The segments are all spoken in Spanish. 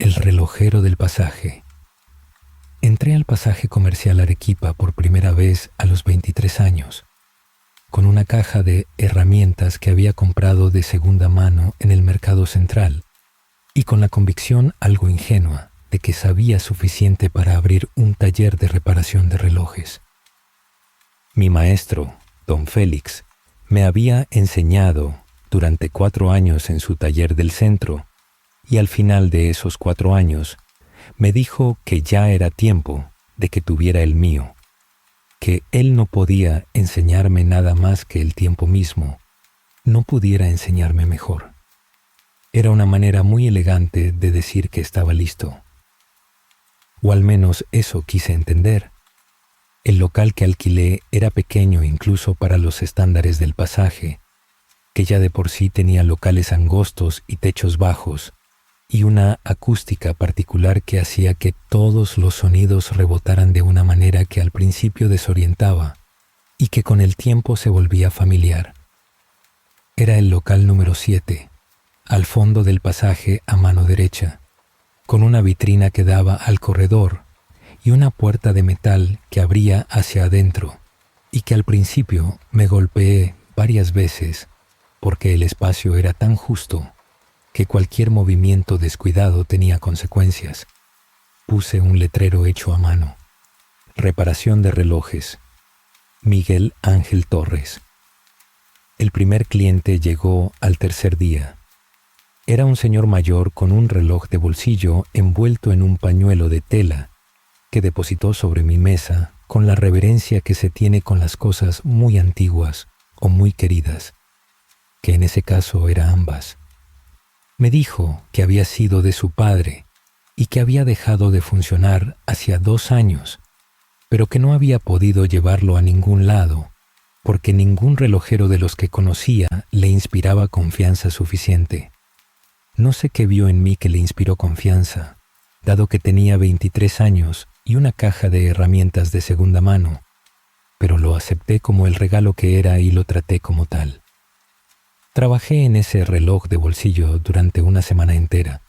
El relojero del pasaje. Entré al pasaje comercial Arequipa por primera vez a los 23 años, con una caja de herramientas que había comprado de segunda mano en el mercado central y con la convicción algo ingenua de que sabía suficiente para abrir un taller de reparación de relojes. Mi maestro, don Félix, me había enseñado durante 4 años en su taller del centro y al final de esos 4 años me dijo que ya era tiempo de que tuviera el mío, que él no podía enseñarme nada más que el tiempo mismo, no pudiera enseñarme mejor. Era una manera muy elegante de decir que estaba listo. O al menos eso quise entender. El local que alquilé era pequeño incluso para los estándares del pasaje, que ya de por sí tenía locales angostos y techos bajos, y una acústica particular que hacía que todos los sonidos rebotaran de una manera que al principio desorientaba y que con el tiempo se volvía familiar. Era el local número 7, al fondo del pasaje a mano derecha, con una vitrina que daba al corredor y una puerta de metal que abría hacia adentro y que al principio me golpeé varias veces porque el espacio era tan justo que cualquier movimiento descuidado tenía consecuencias. Puse un letrero hecho a mano. Reparación de relojes. Miguel Ángel Torres. El primer cliente llegó al tercer día. Era un señor mayor con un reloj de bolsillo envuelto en un pañuelo de tela que depositó sobre mi mesa con la reverencia que se tiene con las cosas muy antiguas o muy queridas, que en ese caso era ambas. Me dijo que había sido de su padre y que había dejado de funcionar hacía 2 años, pero que no había podido llevarlo a ningún lado porque ningún relojero de los que conocía le inspiraba confianza suficiente. No sé qué vio en mí que le inspiró confianza, dado que tenía 23 años y una caja de herramientas de segunda mano, pero lo acepté como el regalo que era y lo traté como tal. Trabajé en ese reloj de bolsillo durante una semana entera.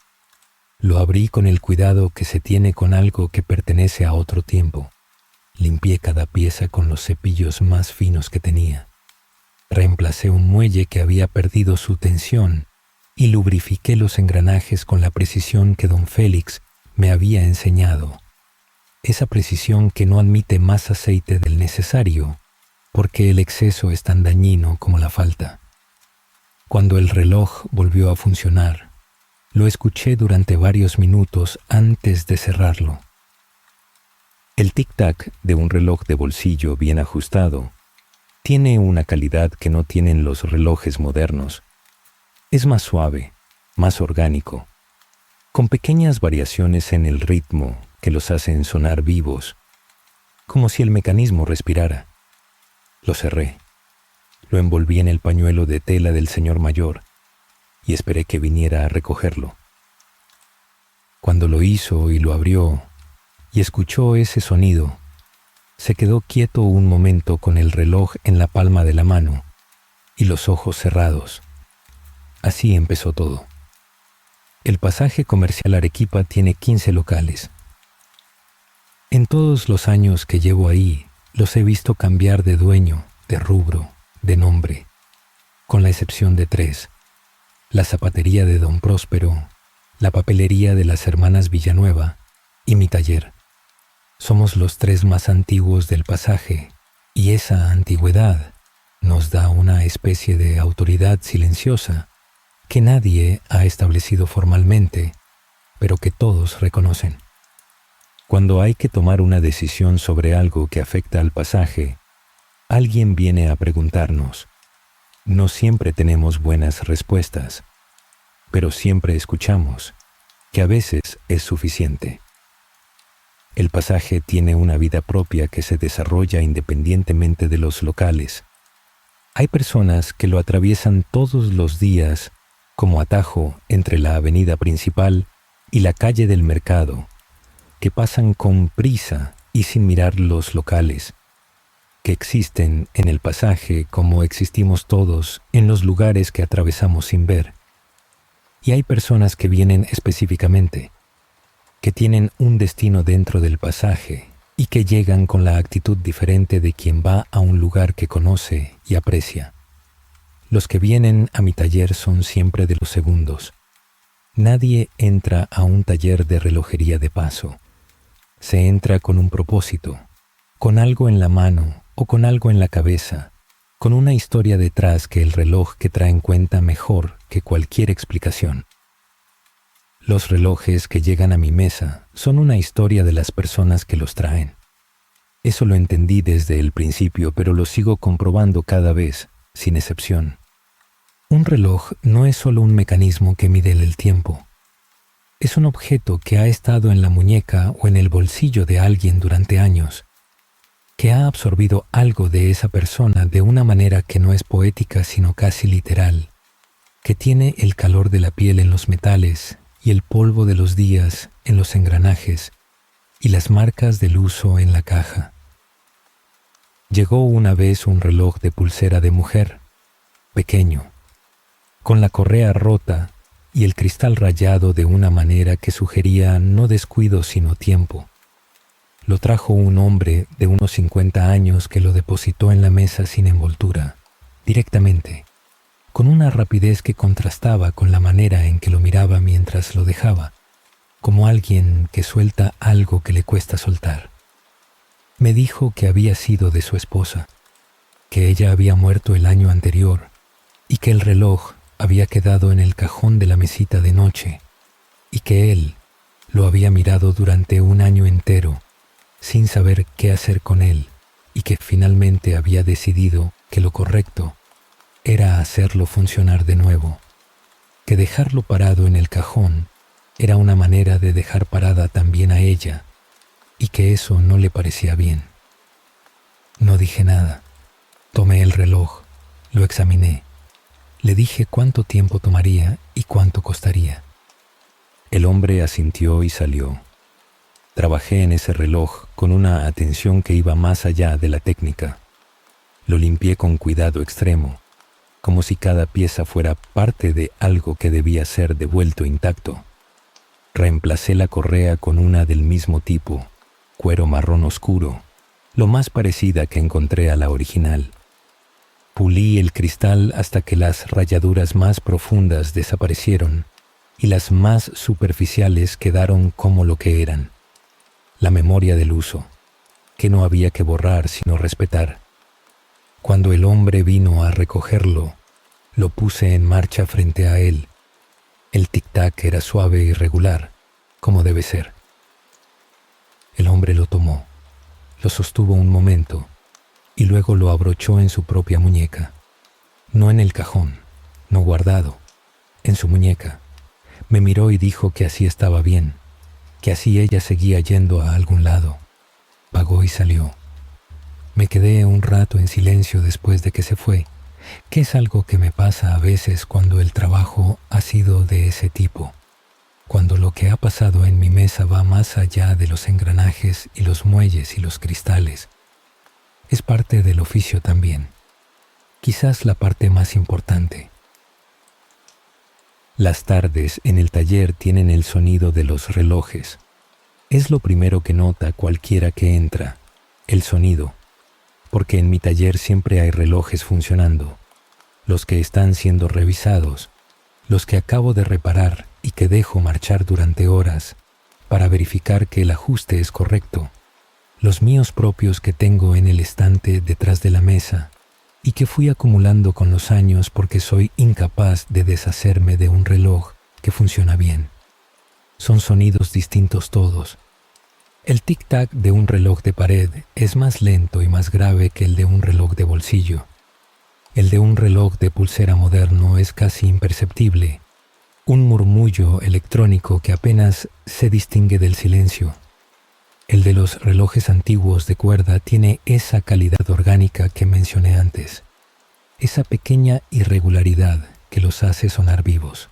Lo abrí con el cuidado que se tiene con algo que pertenece a otro tiempo. Limpié cada pieza con los cepillos más finos que tenía. Reemplacé un muelle que había perdido su tensión y lubrifiqué los engranajes con la precisión que don Félix me había enseñado. Esa precisión que no admite más aceite del necesario, porque el exceso es tan dañino como la falta. Cuando el reloj volvió a funcionar, lo escuché durante varios minutos antes de cerrarlo. El tic-tac de un reloj de bolsillo bien ajustado tiene una calidad que no tienen los relojes modernos. Es más suave, más orgánico, con pequeñas variaciones en el ritmo que los hacen sonar vivos, como si el mecanismo respirara. Lo cerré. Lo envolví en el pañuelo de tela del señor mayor y esperé que viniera a recogerlo. Cuando lo hizo y lo abrió y escuchó ese sonido, se quedó quieto un momento con el reloj en la palma de la mano y los ojos cerrados. Así empezó todo. El pasaje comercial Arequipa tiene 15 locales. En todos los años que llevo ahí, los he visto cambiar de dueño, de rubro, de nombre, con la excepción de 3, la zapatería de don Próspero, la papelería de las hermanas Villanueva y mi taller. Somos los 3 más antiguos del pasaje y esa antigüedad nos da una especie de autoridad silenciosa que nadie ha establecido formalmente, pero que todos reconocen. Cuando hay que tomar una decisión sobre algo que afecta al pasaje, alguien viene a preguntarnos. No siempre tenemos buenas respuestas, pero siempre escuchamos, que a veces es suficiente. El pasaje tiene una vida propia que se desarrolla independientemente de los locales. Hay personas que lo atraviesan todos los días como atajo entre la avenida principal y la calle del mercado, que pasan con prisa y sin mirar los locales, que existen en el pasaje como existimos todos en los lugares que atravesamos sin ver. Y hay personas que vienen específicamente, que tienen un destino dentro del pasaje y que llegan con la actitud diferente de quien va a un lugar que conoce y aprecia. Los que vienen a mi taller son siempre de los segundos. Nadie entra a un taller de relojería de paso. Se entra con un propósito, con algo en la mano o con algo en la cabeza, con una historia detrás que el reloj que traen cuenta mejor que cualquier explicación. Los relojes que llegan a mi mesa son una historia de las personas que los traen. Eso lo entendí desde el principio, pero lo sigo comprobando cada vez, sin excepción. Un reloj no es solo un mecanismo que mide el tiempo. Es un objeto que ha estado en la muñeca o en el bolsillo de alguien durante años, que ha absorbido algo de esa persona de una manera que no es poética sino casi literal, que tiene el calor de la piel en los metales y el polvo de los días en los engranajes y las marcas del uso en la caja. Llegó una vez un reloj de pulsera de mujer, pequeño, con la correa rota y el cristal rayado de una manera que sugería no descuido sino tiempo. Lo trajo un hombre de unos 50 años que lo depositó en la mesa sin envoltura, directamente, con una rapidez que contrastaba con la manera en que lo miraba mientras lo dejaba, como alguien que suelta algo que le cuesta soltar. Me dijo que había sido de su esposa, que ella había muerto el año anterior y que el reloj había quedado en el cajón de la mesita de noche y que él lo había mirado durante un año entero sin saber qué hacer con él y que finalmente había decidido que lo correcto era hacerlo funcionar de nuevo, que dejarlo parado en el cajón era una manera de dejar parada también a ella y que eso no le parecía bien. No dije nada. Tomé el reloj, lo examiné. Le dije cuánto tiempo tomaría y cuánto costaría. El hombre asintió y salió. Trabajé en ese reloj con una atención que iba más allá de la técnica. Lo limpié con cuidado extremo, como si cada pieza fuera parte de algo que debía ser devuelto intacto. Reemplacé la correa con una del mismo tipo, cuero marrón oscuro, lo más parecida que encontré a la original. Pulí el cristal hasta que las rayaduras más profundas desaparecieron y las más superficiales quedaron como lo que eran. La memoria del uso, que no había que borrar sino respetar. Cuando el hombre vino a recogerlo, lo puse en marcha frente a él. El tic-tac era suave y regular, como debe ser. El hombre lo tomó, lo sostuvo un momento y luego lo abrochó en su propia muñeca. No en el cajón, no guardado, en su muñeca. Me miró y dijo que así estaba bien, que así ella seguía yendo a algún lado. Pagó y salió. Me quedé un rato en silencio después de que se fue, que es algo que me pasa a veces cuando el trabajo ha sido de ese tipo, cuando lo que ha pasado en mi mesa va más allá de los engranajes y los muelles y los cristales. Es parte del oficio también, quizás la parte más importante. Las tardes en el taller tienen el sonido de los relojes. Es lo primero que nota cualquiera que entra, el sonido, porque en mi taller siempre hay relojes funcionando, los que están siendo revisados, los que acabo de reparar y que dejo marchar durante horas para verificar que el ajuste es correcto, los míos propios que tengo en el estante detrás de la mesa y que fui acumulando con los años porque soy incapaz de deshacerme de un reloj que funciona bien. Son sonidos distintos todos. El tic-tac de un reloj de pared es más lento y más grave que el de un reloj de bolsillo. El de un reloj de pulsera moderno es casi imperceptible, un murmullo electrónico que apenas se distingue del silencio. El de los relojes antiguos de cuerda tiene esa calidad orgánica que mencioné antes, esa pequeña irregularidad que los hace sonar vivos.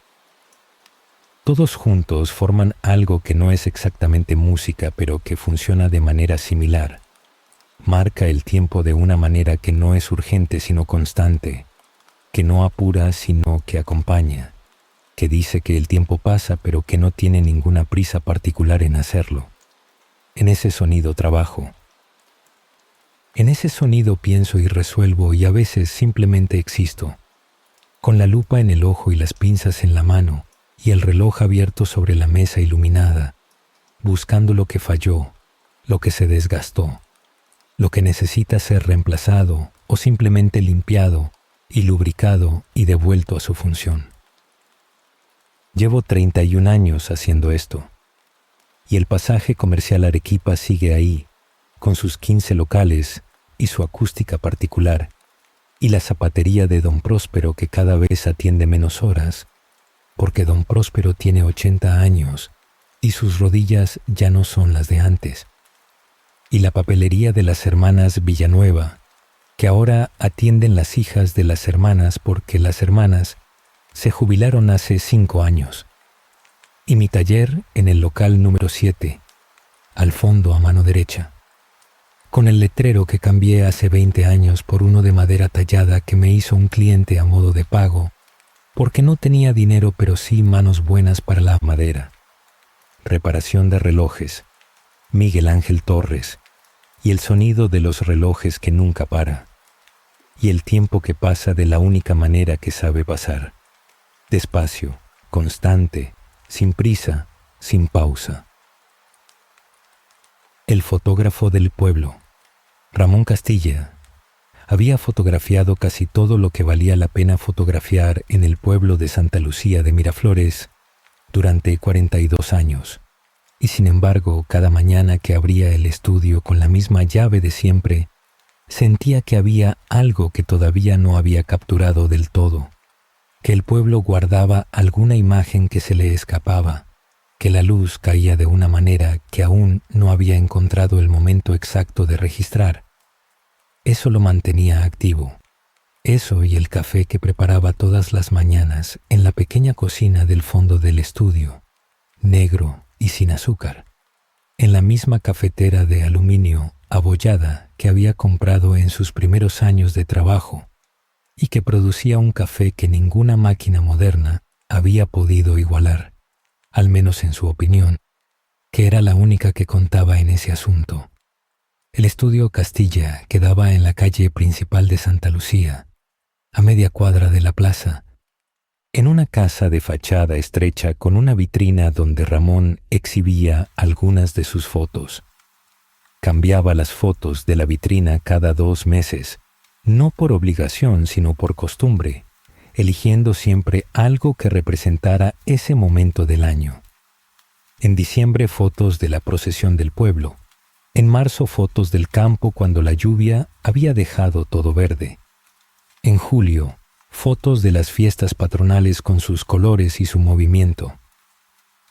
Todos juntos forman algo que no es exactamente música, pero que funciona de manera similar. Marca el tiempo de una manera que no es urgente sino constante, que no apura sino que acompaña, que dice que el tiempo pasa pero que no tiene ninguna prisa particular en hacerlo. En ese sonido trabajo. En ese sonido pienso y resuelvo y a veces simplemente existo, con la lupa en el ojo y las pinzas en la mano y el reloj abierto sobre la mesa iluminada, buscando lo que falló, lo que se desgastó, lo que necesita ser reemplazado o simplemente limpiado y lubricado y devuelto a su función. Llevo 31 años haciendo esto, y el pasaje comercial Arequipa sigue ahí, con sus 15 locales y su acústica particular, y la zapatería de Don Próspero que cada vez atiende menos horas, porque Don Próspero tiene 80 años y sus rodillas ya no son las de antes, y la papelería de las hermanas Villanueva, que ahora atienden las hijas de las hermanas porque las hermanas se jubilaron hace 5 años, y mi taller en el local número 7, al fondo a mano derecha, con el letrero que cambié hace 20 años por uno de madera tallada que me hizo un cliente a modo de pago, porque no tenía dinero pero sí manos buenas para la madera. Reparación de relojes, Miguel Ángel Torres, y el sonido de los relojes que nunca para, y el tiempo que pasa de la única manera que sabe pasar, despacio, constante, sin prisa, sin pausa. El fotógrafo del pueblo, Ramón Castilla, había fotografiado casi todo lo que valía la pena fotografiar en el pueblo de Santa Lucía de Miraflores durante 42 años, y sin embargo, cada mañana que abría el estudio con la misma llave de siempre, sentía que había algo que todavía no había capturado del todo, que el pueblo guardaba alguna imagen que se le escapaba, que la luz caía de una manera que aún no había encontrado el momento exacto de registrar. Eso lo mantenía activo. Eso y el café que preparaba todas las mañanas en la pequeña cocina del fondo del estudio, negro y sin azúcar, en la misma cafetera de aluminio abollada que había comprado en sus primeros años de trabajo y que producía un café que ninguna máquina moderna había podido igualar, al menos en su opinión, que era la única que contaba en ese asunto. El estudio Castilla quedaba en la calle principal de Santa Lucía, a media cuadra de la plaza, en una casa de fachada estrecha con una vitrina donde Ramón exhibía algunas de sus fotos. Cambiaba las fotos de la vitrina cada 2 meses, no por obligación sino por costumbre, eligiendo siempre algo que representara ese momento del año. En diciembre fotos de la procesión del pueblo, en marzo fotos del campo cuando la lluvia había dejado todo verde, en julio fotos de las fiestas patronales con sus colores y su movimiento.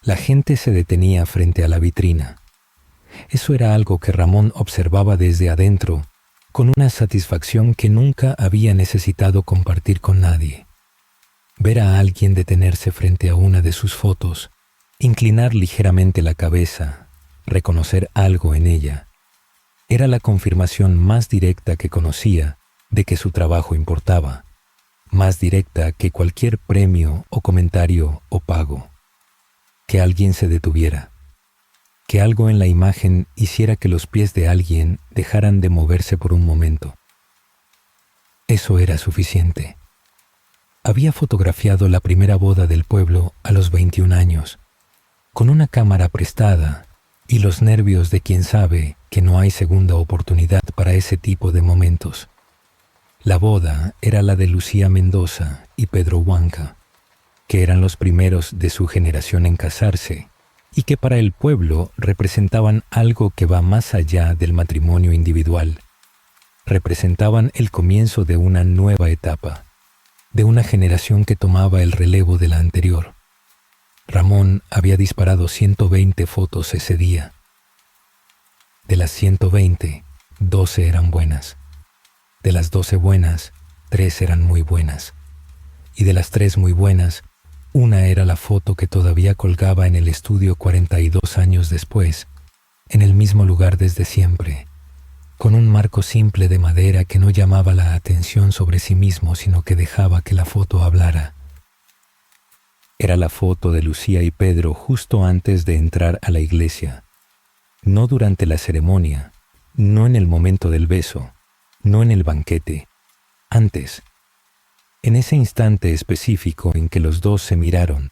La gente se detenía frente a la vitrina. Eso era algo que Ramón observaba desde adentro, con una satisfacción que nunca había necesitado compartir con nadie. Ver a alguien detenerse frente a una de sus fotos, inclinar ligeramente la cabeza, reconocer algo en ella, era la confirmación más directa que conocía de que su trabajo importaba, más directa que cualquier premio o comentario o pago. Que alguien se detuviera, que algo en la imagen hiciera que los pies de alguien dejaran de moverse por un momento. Eso era suficiente. Había fotografiado la primera boda del pueblo a los 21 años, con una cámara prestada y los nervios de quien sabe que no hay segunda oportunidad para ese tipo de momentos. La boda era la de Lucía Mendoza y Pedro Huanca, que eran los primeros de su generación en casarse y que para el pueblo representaban algo que va más allá del matrimonio individual. Representaban el comienzo de una nueva etapa, de una generación que tomaba el relevo de la anterior. Ramón había disparado 120 fotos ese día. De las 120, 12 eran buenas. De las 12 buenas, 3 eran muy buenas. Y de las 3 muy buenas, una era la foto que todavía colgaba en el estudio 42 años después, en el mismo lugar desde siempre, con un marco simple de madera que no llamaba la atención sobre sí mismo, sino que dejaba que la foto hablara. Era la foto de Lucía y Pedro justo antes de entrar a la iglesia. No durante la ceremonia, no en el momento del beso, no en el banquete, antes. En ese instante específico en que los dos se miraron,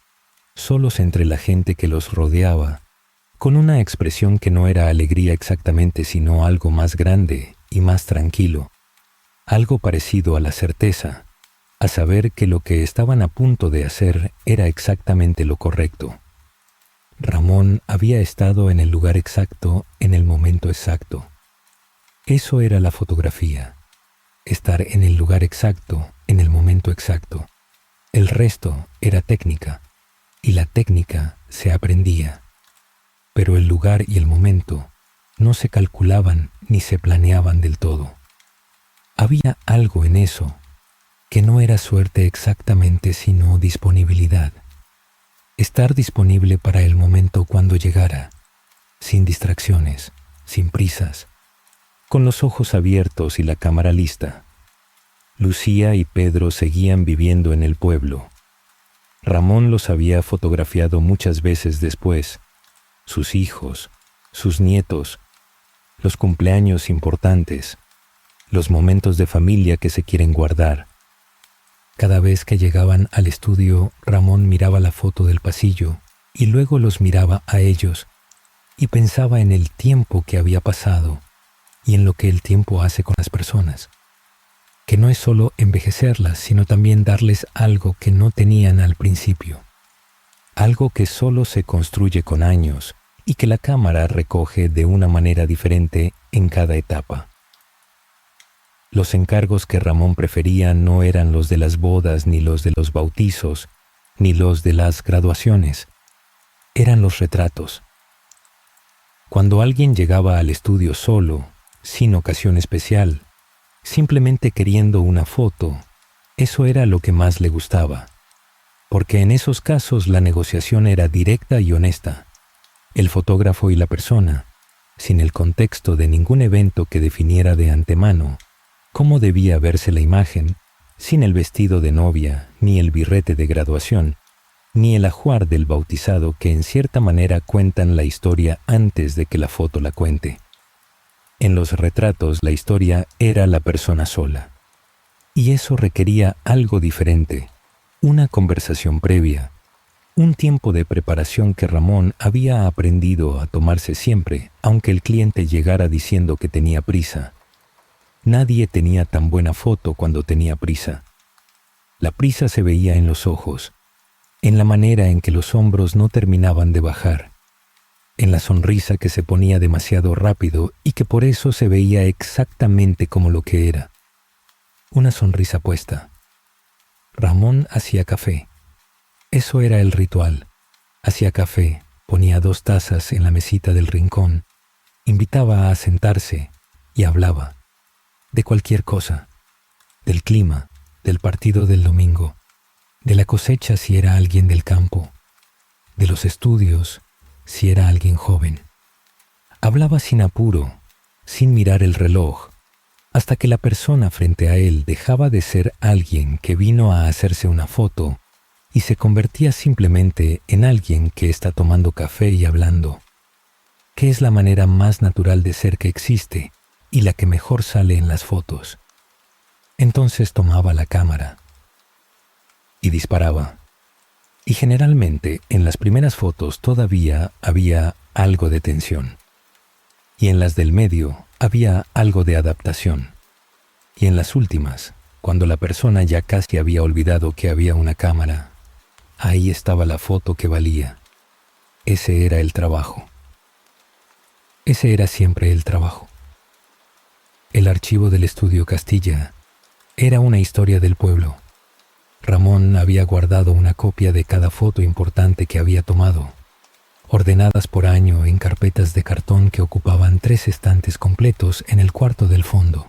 solos entre la gente que los rodeaba, con una expresión que no era alegría exactamente, sino algo más grande y más tranquilo, algo parecido a la certeza, a saber que lo que estaban a punto de hacer era exactamente lo correcto. Ramón había estado en el lugar exacto, en el momento exacto. Eso era la fotografía, estar en el lugar exacto, en el momento exacto. El resto era técnica, y la técnica se aprendía. Pero el lugar y el momento no se calculaban ni se planeaban del todo. Había algo en eso que no era suerte exactamente, sino disponibilidad. Estar disponible para el momento cuando llegara, sin distracciones, sin prisas, con los ojos abiertos y la cámara lista. Lucía y Pedro seguían viviendo en el pueblo. Ramón los había fotografiado muchas veces después, sus hijos, sus nietos, los cumpleaños importantes, los momentos de familia que se quieren guardar. Cada vez que llegaban al estudio, Ramón miraba la foto del pasillo y luego los miraba a ellos y pensaba en el tiempo que había pasado y en lo que el tiempo hace con las personas, que no es solo envejecerlas, sino también darles algo que no tenían al principio, algo que solo se construye con años y que la cámara recoge de una manera diferente en cada etapa. Los encargos que Ramón prefería no eran los de las bodas, ni los de los bautizos, ni los de las graduaciones. Eran los retratos. Cuando alguien llegaba al estudio solo, sin ocasión especial, simplemente queriendo una foto, eso era lo que más le gustaba, porque en esos casos la negociación era directa y honesta. El fotógrafo y la persona, sin el contexto de ningún evento que definiera de antemano cómo debía verse la imagen, sin el vestido de novia, ni el birrete de graduación, ni el ajuar del bautizado que en cierta manera cuentan la historia antes de que la foto la cuente. En los retratos la historia era la persona sola, y eso requería algo diferente, una conversación previa, un tiempo de preparación que Ramón había aprendido a tomarse siempre, aunque el cliente llegara diciendo que tenía prisa. Nadie tenía tan buena foto cuando tenía prisa. La prisa se veía en los ojos, en la manera en que los hombros no terminaban de bajar, en la sonrisa que se ponía demasiado rápido y que por eso se veía exactamente como lo que era. Una sonrisa puesta. Ramón hacía café. Eso era el ritual. Hacía café, ponía 2 tazas en la mesita del rincón, invitaba a sentarse y hablaba. De cualquier cosa, del clima, del partido del domingo, de la cosecha si era alguien del campo, de los estudios si era alguien joven. Hablaba sin apuro, sin mirar el reloj, hasta que la persona frente a él dejaba de ser alguien que vino a hacerse una foto y se convertía simplemente en alguien que está tomando café y hablando, que es la manera más natural de ser que existe y la que mejor sale en las fotos. Entonces tomaba la cámara y disparaba. Y generalmente en las primeras fotos todavía había algo de tensión. Y en las del medio había algo de adaptación. Y en las últimas, cuando la persona ya casi había olvidado que había una cámara, ahí estaba la foto que valía. Ese era el trabajo. Ese era siempre el trabajo. El archivo del estudio Castilla era una historia del pueblo. Ramón había guardado una copia de cada foto importante que había tomado, ordenadas por año en carpetas de cartón que ocupaban 3 estantes completos en el cuarto del fondo.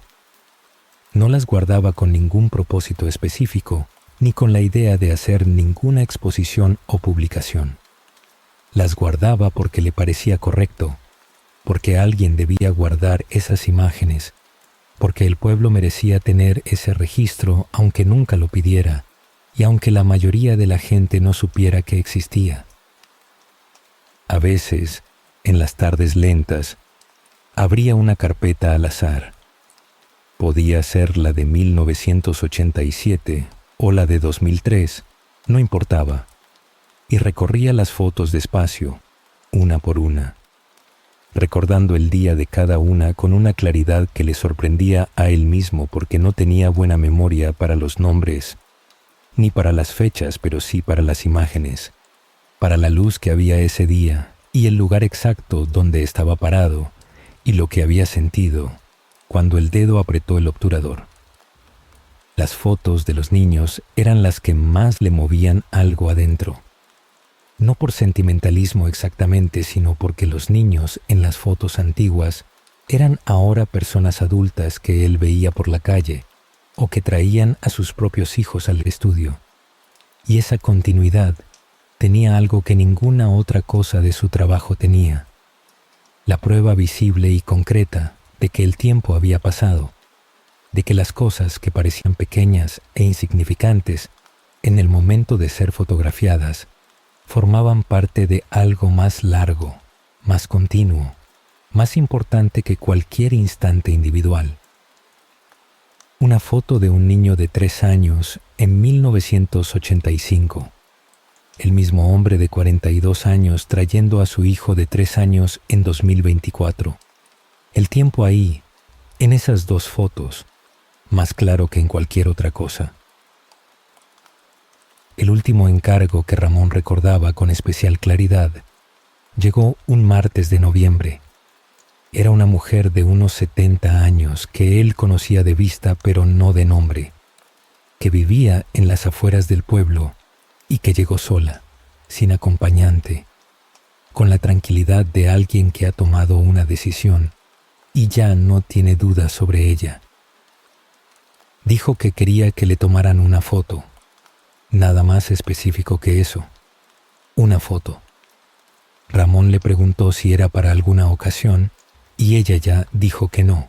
No las guardaba con ningún propósito específico, ni con la idea de hacer ninguna exposición o publicación. Las guardaba porque le parecía correcto, porque alguien debía guardar esas imágenes, porque el pueblo merecía tener ese registro aunque nunca lo pidiera, y aunque la mayoría de la gente no supiera que existía. A veces, en las tardes lentas, abría una carpeta al azar. Podía ser la de 1987 o la de 2003, no importaba, y recorría las fotos despacio, una por una, recordando el día de cada una con una claridad que le sorprendía a él mismo porque no tenía buena memoria para los nombres, ni para las fechas, pero sí para las imágenes, para la luz que había ese día y el lugar exacto donde estaba parado y lo que había sentido cuando el dedo apretó el obturador. Las fotos de los niños eran las que más le movían algo adentro. No por sentimentalismo exactamente, sino porque los niños en las fotos antiguas eran ahora personas adultas que él veía por la calle o que traían a sus propios hijos al estudio. Y esa continuidad tenía algo que ninguna otra cosa de su trabajo tenía: la prueba visible y concreta de que el tiempo había pasado, de que las cosas que parecían pequeñas e insignificantes en el momento de ser fotografiadas formaban parte de algo más largo, más continuo, más importante que cualquier instante individual. Una foto de un niño de 3 años en 1985. El mismo hombre de 42 años trayendo a su hijo de 3 años en 2024. El tiempo ahí, en esas dos fotos, más claro que en cualquier otra cosa. El último encargo que Ramón recordaba con especial claridad llegó un martes de noviembre. Era una mujer de unos 70 años que él conocía de vista pero no de nombre, que vivía en las afueras del pueblo y que llegó sola, sin acompañante, con la tranquilidad de alguien que ha tomado una decisión y ya no tiene dudas sobre ella. Dijo que quería que le tomaran una foto, nada más específico que eso, una foto. Ramón le preguntó si era para alguna ocasión y ella ya dijo que no,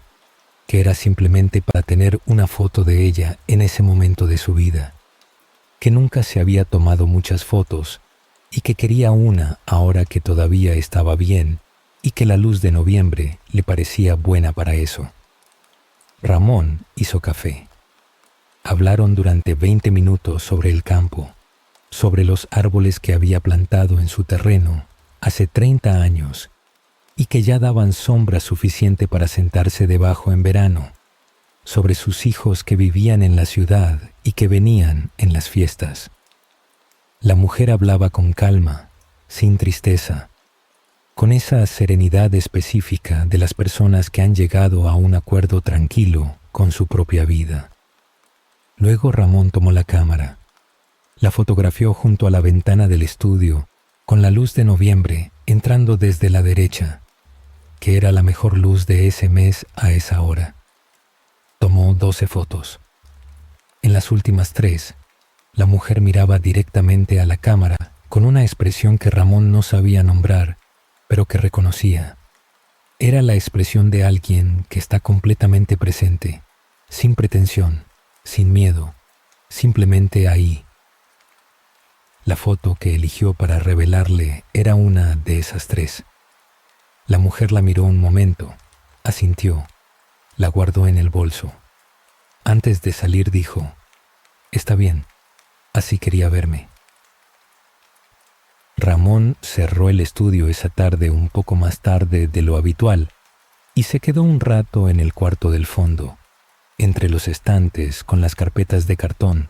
que era simplemente para tener una foto de ella en ese momento de su vida, que nunca se había tomado muchas fotos y que quería una ahora que todavía estaba bien y que la luz de noviembre le parecía buena para eso. Ramón hizo café. Hablaron durante 20 minutos sobre el campo, sobre los árboles que había plantado en su terreno hace 30 años y que ya daban sombra suficiente para sentarse debajo en verano, sobre sus hijos que vivían en la ciudad y que venían en las fiestas. La mujer hablaba con calma, sin tristeza, con esa serenidad específica de las personas que han llegado a un acuerdo tranquilo con su propia vida. Luego Ramón tomó la cámara, la fotografió junto a la ventana del estudio, con la luz de noviembre entrando desde la derecha, que era la mejor luz de ese mes a esa hora. Tomó 12 fotos. En las últimas 3, la mujer miraba directamente a la cámara con una expresión que Ramón no sabía nombrar, pero que reconocía. Era la expresión de alguien que está completamente presente, sin pretensión, sin miedo, simplemente ahí. La foto que eligió para revelarle era una de esas 3. La mujer la miró un momento, asintió, la guardó en el bolso. Antes de salir dijo: «Está bien, así quería verme». Ramón cerró el estudio esa tarde un poco más tarde de lo habitual y se quedó un rato en el cuarto del fondo, entre los estantes con las carpetas de cartón,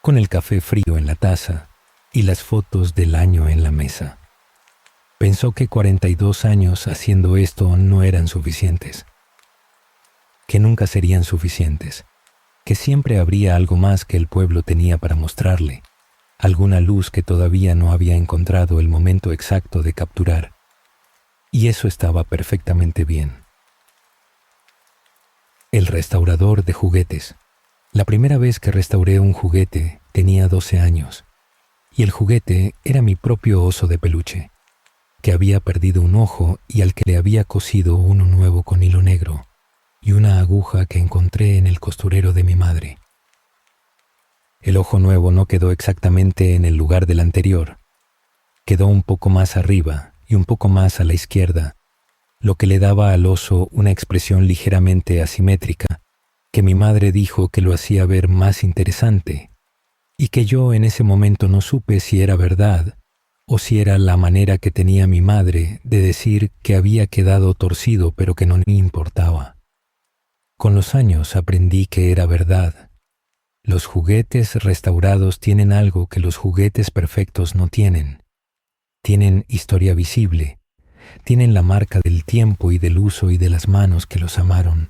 con el café frío en la taza y las fotos del año en la mesa. Pensó que 42 años haciendo esto no eran suficientes, que nunca serían suficientes, que siempre habría algo más que el pueblo tenía para mostrarle, alguna luz que todavía no había encontrado el momento exacto de capturar, y eso estaba perfectamente bien. El restaurador de juguetes. La primera vez que restauré un juguete tenía 12 años, y el juguete era mi propio oso de peluche, que había perdido un ojo y al que le había cosido uno nuevo con hilo negro y una aguja que encontré en el costurero de mi madre. El ojo nuevo no quedó exactamente en el lugar del anterior. Quedó un poco más arriba y un poco más a la izquierda, lo que le daba al oso una expresión ligeramente asimétrica, que mi madre dijo que lo hacía ver más interesante, y que yo en ese momento no supe si era verdad o si era la manera que tenía mi madre de decir que había quedado torcido pero que no me importaba. Con los años aprendí que era verdad. Los juguetes restaurados tienen algo que los juguetes perfectos no tienen. Tienen historia visible, tienen la marca del tiempo y del uso y de las manos que los amaron.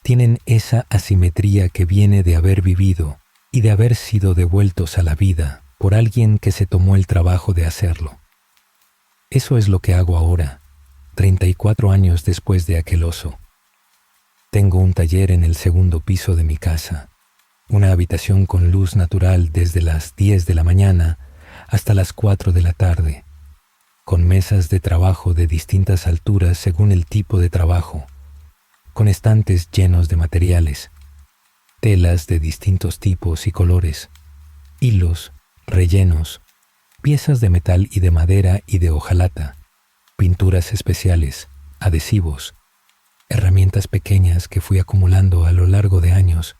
Tienen esa asimetría que viene de haber vivido y de haber sido devueltos a la vida por alguien que se tomó el trabajo de hacerlo. Eso es lo que hago ahora, 34 años después de aquel oso. Tengo un taller en el segundo piso de mi casa, una habitación con luz natural desde las 10 de la mañana hasta las 4 de la tarde, con mesas de trabajo de distintas alturas según el tipo de trabajo, con estantes llenos de materiales, telas de distintos tipos y colores, hilos, rellenos, piezas de metal y de madera y de hojalata, pinturas especiales, adhesivos, herramientas pequeñas que fui acumulando a lo largo de años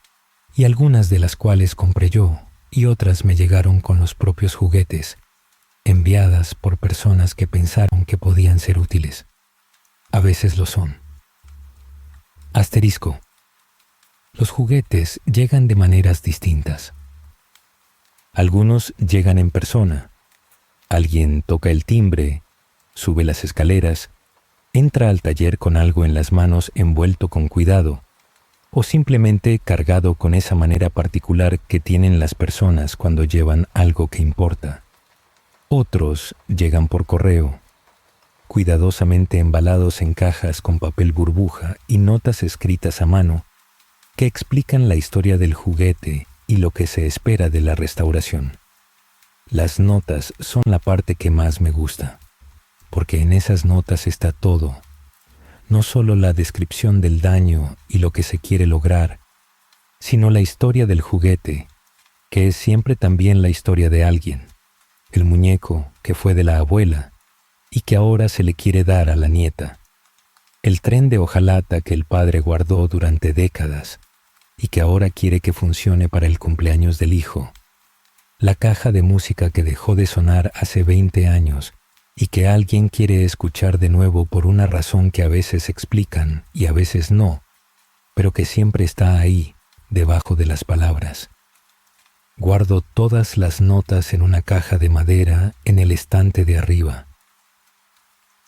y algunas de las cuales compré yo y otras me llegaron con los propios juguetes, enviadas por personas que pensaron que podían ser útiles. A veces lo son. Asterisco. Los juguetes llegan de maneras distintas. Algunos llegan en persona. Alguien toca el timbre, sube las escaleras, entra al taller con algo en las manos envuelto con cuidado, o simplemente cargado con esa manera particular que tienen las personas cuando llevan algo que importa. Otros llegan por correo, cuidadosamente embalados en cajas con papel burbuja y notas escritas a mano que explican la historia del juguete y lo que se espera de la restauración. Las notas son la parte que más me gusta, porque en esas notas está todo, no solo la descripción del daño y lo que se quiere lograr, sino la historia del juguete, que es siempre también la historia de alguien, el muñeco que fue de la abuela y que ahora se le quiere dar a la nieta, el tren de hojalata que el padre guardó durante décadas y que ahora quiere que funcione para el cumpleaños del hijo, la caja de música que dejó de sonar hace 20 años y que alguien quiere escuchar de nuevo por una razón que a veces explican y a veces no, pero que siempre está ahí, debajo de las palabras. Guardo todas las notas en una caja de madera en el estante de arriba.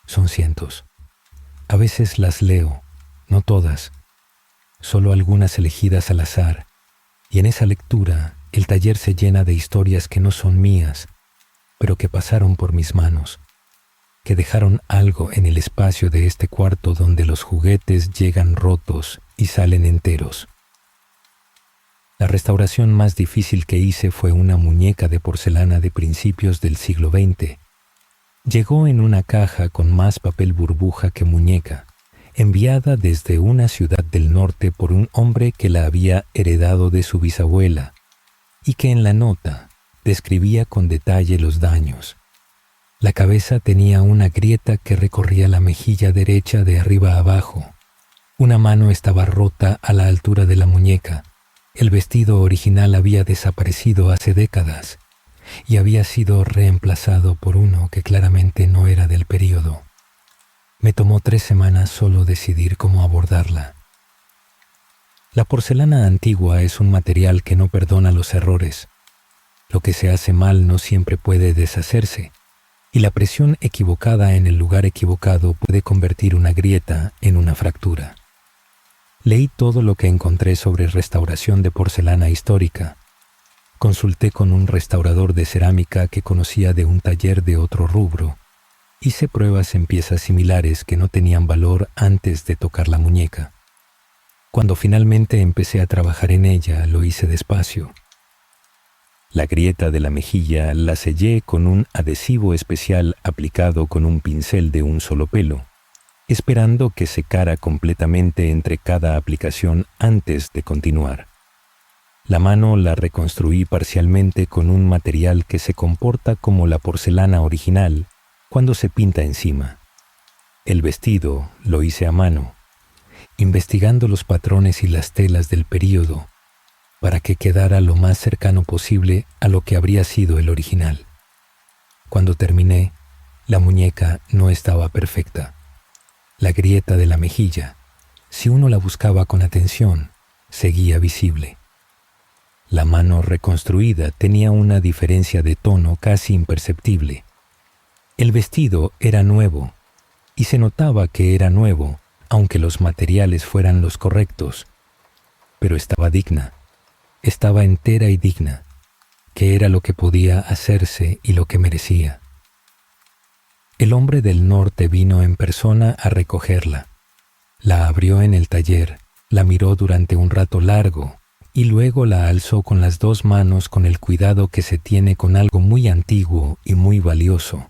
Son cientos. A veces las leo, no todas, solo algunas elegidas al azar, y en esa lectura el taller se llena de historias que no son mías, pero que pasaron por mis manos, que dejaron algo en el espacio de este cuarto donde los juguetes llegan rotos y salen enteros. La restauración más difícil que hice fue una muñeca de porcelana de principios del siglo XX. Llegó en una caja con más papel burbuja que muñeca, enviada desde una ciudad del norte por un hombre que la había heredado de su bisabuela y que en la nota describía con detalle los daños. La cabeza tenía una grieta que recorría la mejilla derecha de arriba a abajo. Una mano estaba rota a la altura de la muñeca. El vestido original había desaparecido hace décadas y había sido reemplazado por uno que claramente no era del período. Me tomó 3 semanas solo decidir cómo abordarla. La porcelana antigua es un material que no perdona los errores. Lo que se hace mal no siempre puede deshacerse, y la presión equivocada en el lugar equivocado puede convertir una grieta en una fractura. Leí todo lo que encontré sobre restauración de porcelana histórica. Consulté con un restaurador de cerámica que conocía de un taller de otro rubro. Hice pruebas en piezas similares que no tenían valor antes de tocar la muñeca. Cuando finalmente empecé a trabajar en ella, lo hice despacio. La grieta de la mejilla la sellé con un adhesivo especial aplicado con un pincel de un solo pelo, esperando que secara completamente entre cada aplicación antes de continuar. La mano la reconstruí parcialmente con un material que se comporta como la porcelana original cuando se pinta encima. El vestido lo hice a mano, investigando los patrones y las telas del período para que quedara lo más cercano posible a lo que habría sido el original. Cuando terminé, la muñeca no estaba perfecta. La grieta de la mejilla, si uno la buscaba con atención, seguía visible. La mano reconstruida tenía una diferencia de tono casi imperceptible. El vestido era nuevo, y se notaba que era nuevo, aunque los materiales fueran los correctos. Pero estaba digna, estaba entera y digna, que era lo que podía hacerse y lo que merecía. El hombre del norte vino en persona a recogerla. La abrió en el taller, la miró durante un rato largo y luego la alzó con las dos manos con el cuidado que se tiene con algo muy antiguo y muy valioso.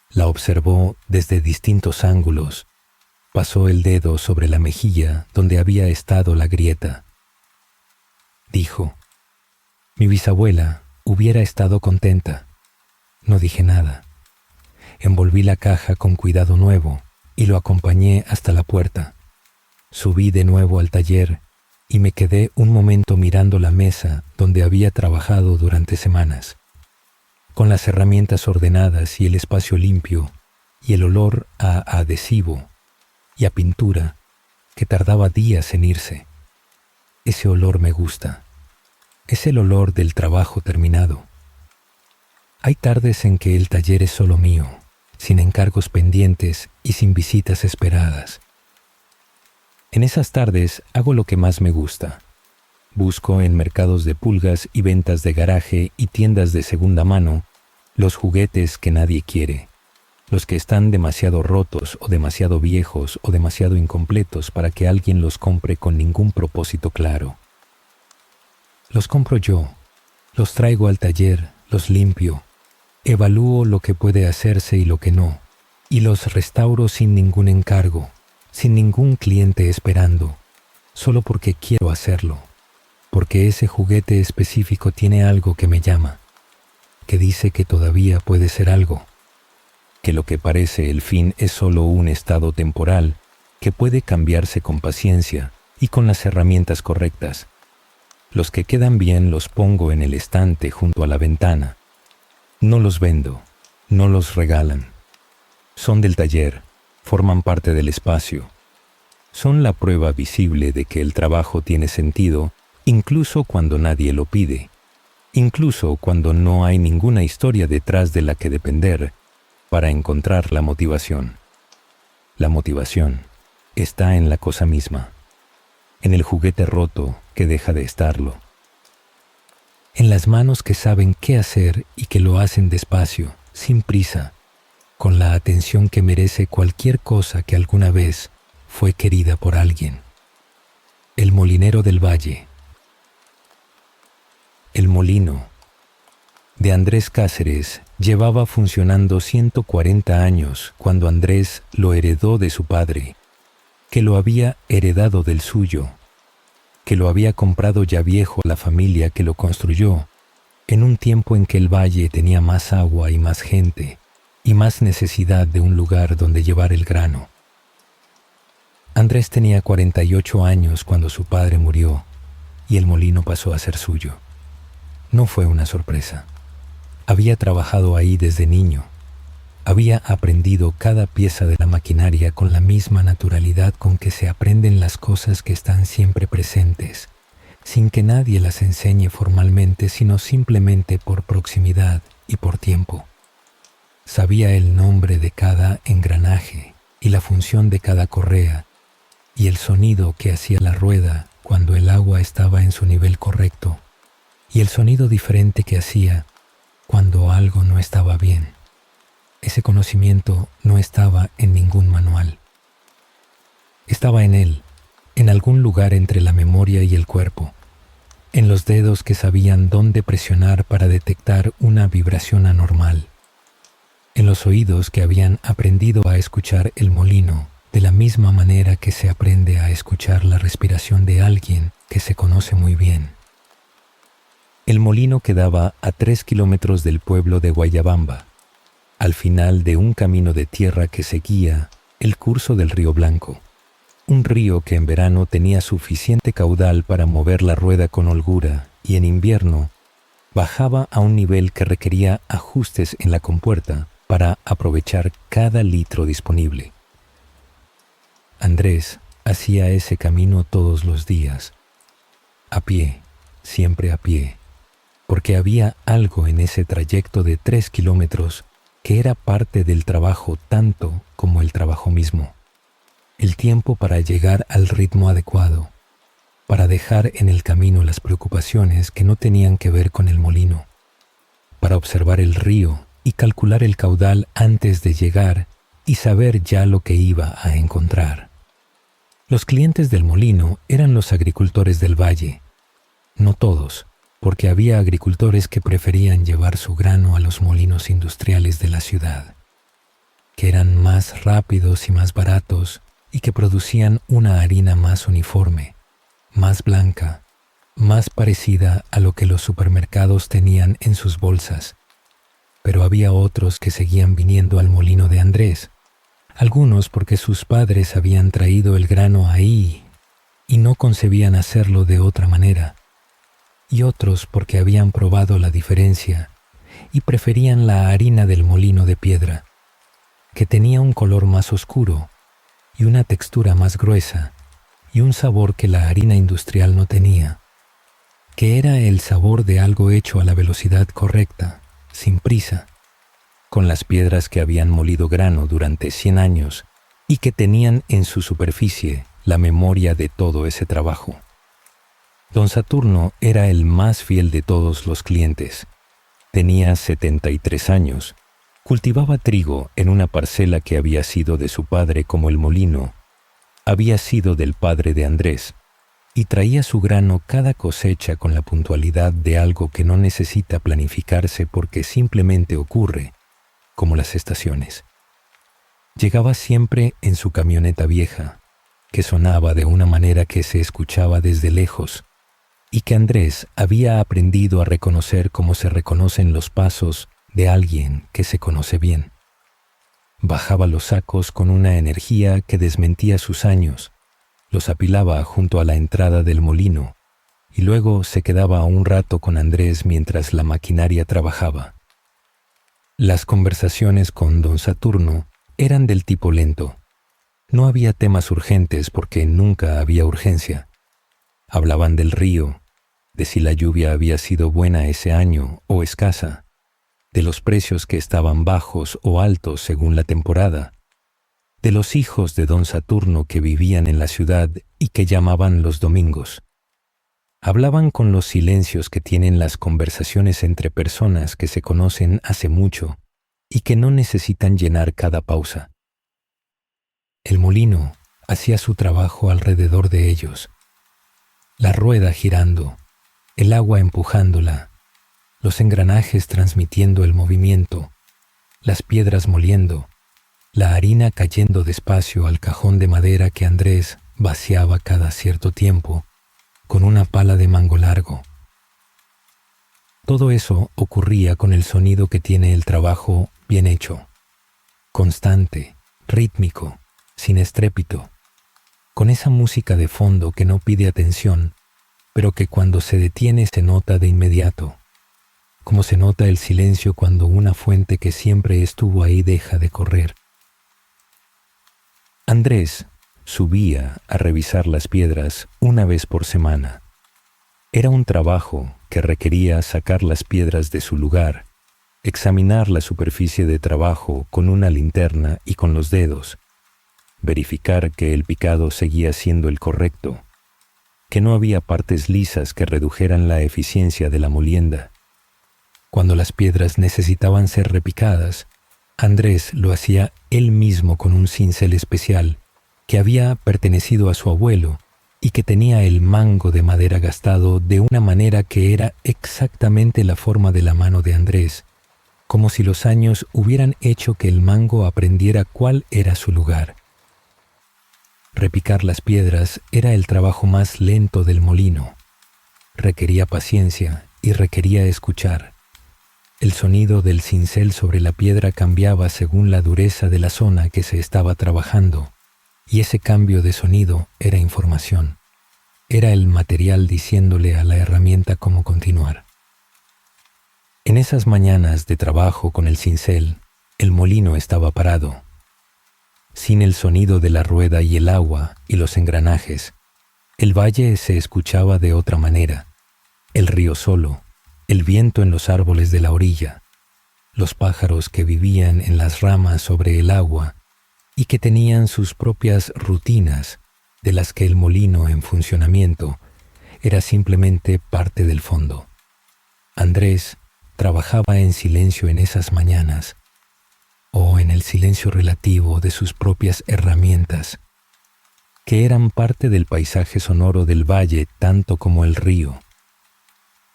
La observó desde distintos ángulos. Pasó el dedo sobre la mejilla donde había estado la grieta. Dijo: «Mi bisabuela hubiera estado contenta». No dije nada. Envolví la caja con cuidado nuevo y lo acompañé hasta la puerta. Subí de nuevo al taller y me quedé un momento mirando la mesa donde había trabajado durante semanas, con las herramientas ordenadas y el espacio limpio y el olor a adhesivo y a pintura que tardaba días en irse. Ese olor me gusta. Es el olor del trabajo terminado. Hay tardes en que el taller es solo mío, sin encargos pendientes y sin visitas esperadas. En esas tardes hago lo que más me gusta. Busco en mercados de pulgas y ventas de garaje y tiendas de segunda mano los juguetes que nadie quiere, los que están demasiado rotos o demasiado viejos o demasiado incompletos para que alguien los compre con ningún propósito claro. Los compro yo, los traigo al taller, los limpio, evalúo lo que puede hacerse y lo que no, y los restauro sin ningún encargo, sin ningún cliente esperando, solo porque quiero hacerlo, porque ese juguete específico tiene algo que me llama, que dice que todavía puede ser algo, que lo que parece el fin es solo un estado temporal que puede cambiarse con paciencia y con las herramientas correctas. Los que quedan bien los pongo en el estante junto a la ventana. No los vendo, no los regalan. Son del taller, forman parte del espacio. Son la prueba visible de que el trabajo tiene sentido, incluso cuando nadie lo pide, incluso cuando no hay ninguna historia detrás de la que depender para encontrar la motivación. La motivación está en la cosa misma, en el juguete roto que deja de estarlo, en las manos que saben qué hacer y que lo hacen despacio, sin prisa, con la atención que merece cualquier cosa que alguna vez fue querida por alguien. El molinero del valle. El molino de Andrés Cáceres llevaba funcionando 140 años cuando Andrés lo heredó de su padre, que lo había heredado del suyo, que lo había comprado ya viejo la familia que lo construyó, en un tiempo en que el valle tenía más agua y más gente, y más necesidad de un lugar donde llevar el grano. Andrés tenía 48 años cuando su padre murió, y el molino pasó a ser suyo. No fue una sorpresa. Había trabajado ahí desde niño. Había aprendido cada pieza de la maquinaria con la misma naturalidad con que se aprenden las cosas que están siempre presentes, sin que nadie las enseñe formalmente, sino simplemente por proximidad y por tiempo. Sabía el nombre de cada engranaje y la función de cada correa y el sonido que hacía la rueda cuando el agua estaba en su nivel correcto y el sonido diferente que hacía cuando algo no estaba bien. Ese conocimiento no estaba en ningún manual. Estaba en él, en algún lugar entre la memoria y el cuerpo, en los dedos que sabían dónde presionar para detectar una vibración anormal, en los oídos que habían aprendido a escuchar el molino de la misma manera que se aprende a escuchar la respiración de alguien que se conoce muy bien. El molino quedaba a 3 kilómetros del pueblo de Guayabamba, al final de un camino de tierra que seguía el curso del río Blanco, un río que en verano tenía suficiente caudal para mover la rueda con holgura y en invierno bajaba a un nivel que requería ajustes en la compuerta para aprovechar cada litro disponible. Andrés hacía ese camino todos los días, a pie, siempre a pie, porque había algo en ese trayecto de 3 kilómetros que era parte del trabajo tanto como el trabajo mismo. El tiempo para llegar al ritmo adecuado, para dejar en el camino las preocupaciones que no tenían que ver con el molino, para observar el río y calcular el caudal antes de llegar y saber ya lo que iba a encontrar. Los clientes del molino eran los agricultores del valle. No todos, porque había agricultores que preferían llevar su grano a los molinos industriales de la ciudad, que eran más rápidos y más baratos y que producían una harina más uniforme, más blanca, más parecida a lo que los supermercados tenían en sus bolsas. Pero había otros que seguían viniendo al molino de Andrés, algunos porque sus padres habían traído el grano ahí y no concebían hacerlo de otra manera, y otros porque habían probado la diferencia y preferían la harina del molino de piedra, que tenía un color más oscuro y una textura más gruesa y un sabor que la harina industrial no tenía, que era el sabor de algo hecho a la velocidad correcta, sin prisa, con las piedras que habían molido grano durante 100 años y que tenían en su superficie la memoria de todo ese trabajo. Don Saturno era el más fiel de todos los clientes. Tenía 73 años. Cultivaba trigo en una parcela que había sido de su padre como el molino había sido del padre de Andrés, y traía su grano cada cosecha con la puntualidad de algo que no necesita planificarse porque simplemente ocurre, como las estaciones. Llegaba siempre en su camioneta vieja, que sonaba de una manera que se escuchaba desde lejos, y que Andrés había aprendido a reconocer como se reconocen los pasos de alguien que se conoce bien. Bajaba los sacos con una energía que desmentía sus años, los apilaba junto a la entrada del molino y luego se quedaba un rato con Andrés mientras la maquinaria trabajaba. Las conversaciones con don Saturno eran del tipo lento. No había temas urgentes porque nunca había urgencia. Hablaban del río, de si la lluvia había sido buena ese año o escasa, de los precios que estaban bajos o altos según la temporada, de los hijos de don Saturno que vivían en la ciudad y que llamaban los domingos. Hablaban con los silencios que tienen las conversaciones entre personas que se conocen hace mucho y que no necesitan llenar cada pausa. El molino hacía su trabajo alrededor de ellos, la rueda girando, el agua empujándola, los engranajes transmitiendo el movimiento, las piedras moliendo, la harina cayendo despacio al cajón de madera que Andrés vaciaba cada cierto tiempo con una pala de mango largo. Todo eso ocurría con el sonido que tiene el trabajo bien hecho, constante, rítmico, sin estrépito, con esa música de fondo que no pide atención, pero que cuando se detiene se nota de inmediato, como se nota el silencio cuando una fuente que siempre estuvo ahí deja de correr. Andrés subía a revisar las piedras una vez por semana. Era un trabajo que requería sacar las piedras de su lugar, examinar la superficie de trabajo con una linterna y con los dedos, verificar que el picado seguía siendo el correcto, que no había partes lisas que redujeran la eficiencia de la molienda. Cuando las piedras necesitaban ser repicadas, Andrés lo hacía él mismo con un cincel especial que había pertenecido a su abuelo y que tenía el mango de madera gastado de una manera que era exactamente la forma de la mano de Andrés, como si los años hubieran hecho que el mango aprendiera cuál era su lugar. Repicar las piedras era el trabajo más lento del molino. Requería paciencia y requería escuchar. El sonido del cincel sobre la piedra cambiaba según la dureza de la zona que se estaba trabajando, y ese cambio de sonido era información. Era el material diciéndole a la herramienta cómo continuar. En esas mañanas de trabajo con el cincel, el molino estaba parado. Sin el sonido de la rueda y el agua y los engranajes, el valle se escuchaba de otra manera. El río solo, el viento en los árboles de la orilla, los pájaros que vivían en las ramas sobre el agua y que tenían sus propias rutinas, de las que el molino en funcionamiento era simplemente parte del fondo. Andrés trabajaba en silencio en esas mañanas, o en el silencio relativo de sus propias herramientas, que eran parte del paisaje sonoro del valle tanto como el río.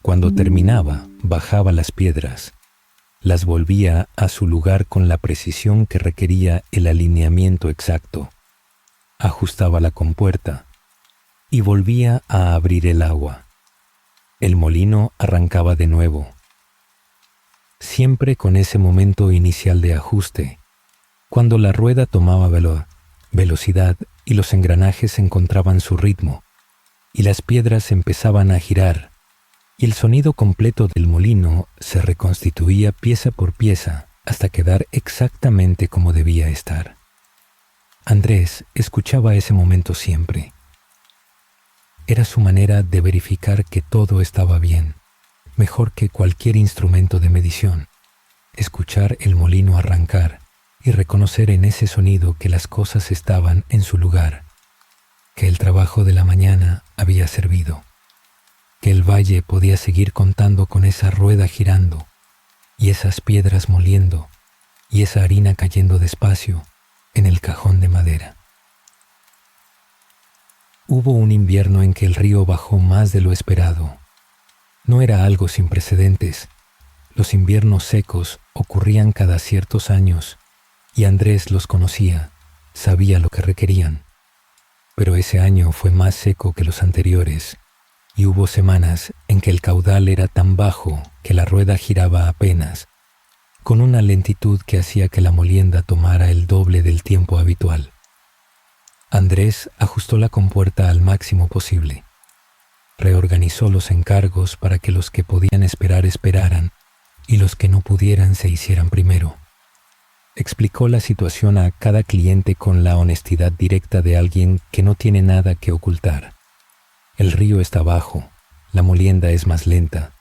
Cuando terminaba, bajaba las piedras, las volvía a su lugar con la precisión que requería el alineamiento exacto, ajustaba la compuerta y volvía a abrir el agua. El molino arrancaba de nuevo, siempre con ese momento inicial de ajuste, cuando la rueda tomaba velocidad y los engranajes encontraban su ritmo, y las piedras empezaban a girar, y el sonido completo del molino se reconstituía pieza por pieza hasta quedar exactamente como debía estar. Andrés escuchaba ese momento siempre. Era su manera de verificar que todo estaba bien, mejor que cualquier instrumento de medición. Escuchar el molino arrancar y reconocer en ese sonido que las cosas estaban en su lugar, que el trabajo de la mañana había servido, que el valle podía seguir contando con esa rueda girando y esas piedras moliendo y esa harina cayendo despacio en el cajón de madera. Hubo un invierno en que el río bajó más de lo esperado. No era algo sin precedentes. Los inviernos secos ocurrían cada ciertos años y Andrés los conocía, sabía lo que requerían. Pero ese año fue más seco que los anteriores y hubo semanas en que el caudal era tan bajo que la rueda giraba apenas, con una lentitud que hacía que la molienda tomara el doble del tiempo habitual. Andrés ajustó la compuerta al máximo posible. Reorganizó los encargos para que los que podían esperar esperaran y los que no pudieran se hicieran primero. Explicó la situación a cada cliente con la honestidad directa de alguien que no tiene nada que ocultar. El río está bajo, la molienda es más lenta,